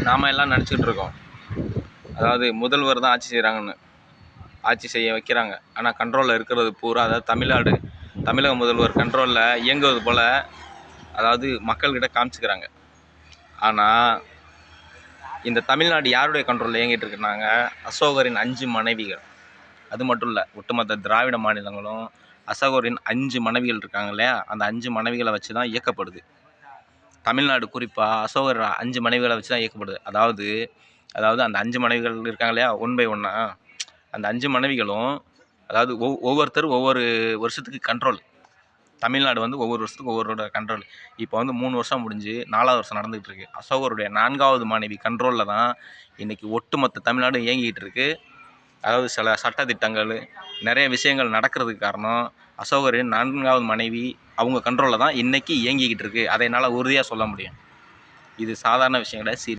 நாம் எல்லாம் நினச்சிக்கிட்டு இருக்கோம், அதாவது முதல்வர் தான் ஆட்சி செய்கிறாங்கன்னு, ஆட்சி செய்ய வைக்கிறாங்க. ஆனால் கண்ட்ரோலில் இருக்கிறது பூரா, அதாவது தமிழக முதல்வர் கண்ட்ரோலில் இயங்குவது போல், அதாவது மக்கள்கிட்ட காமிச்சிக்கிறாங்க. ஆனால் இந்த தமிழ்நாடு யாருடைய கண்ட்ரோலில் இயங்கிட்டு இருக்குன்னாங்க, அசோகரின் 5 மனைவிகள். அது மட்டும் இல்லை, ஒட்டுமொத்த திராவிட மாநிலங்களும் அசோகரின் 5 மனைவிகள் இருக்காங்க இல்லையா, அந்த 5 மனைவிகளை வச்சு தான் இயக்கப்படுது. தமிழ்நாடு குறிப்பாக அசோகர் 5 மனைவிகளை வச்சு தான் இயக்கப்படுது. அதாவது அந்த 5 மனைவிகள் இருக்காங்க இல்லையா, ஒன் பை ஒன்னாக, அந்த 5 மனைவிகளும், அதாவது ஒவ்வொருத்தரும் ஒவ்வொரு வருஷத்துக்கு கண்ட்ரோல். தமிழ்நாடு வந்து ஒவ்வொரு வருஷத்துக்கு ஒவ்வொருட கண்ட்ரோல். இப்போ வந்து 3 வருஷம் முடிஞ்சு 4வது வருஷம் நடந்துகிட்டு இருக்கு. அசோகருடைய 4வது மனைவி கண்ட்ரோலில் தான் இன்றைக்கி ஒட்டுமொத்த தமிழ்நாடு இயங்கிக்கிட்டு இருக்குது. அதாவது சில சட்டத்திட்டங்கள், நிறைய விஷயங்கள் நடக்கிறதுக்கு காரணம் அசோகரின் 4வது மனைவி அவங்க கண்ட்ரோலில் தான் இன்றைக்கி இயங்கிக்கிட்டு இருக்குது. அதை என்னால் உறுதியாக சொல்ல முடியும். இது சாதாரண விஷயம் கிடையாது.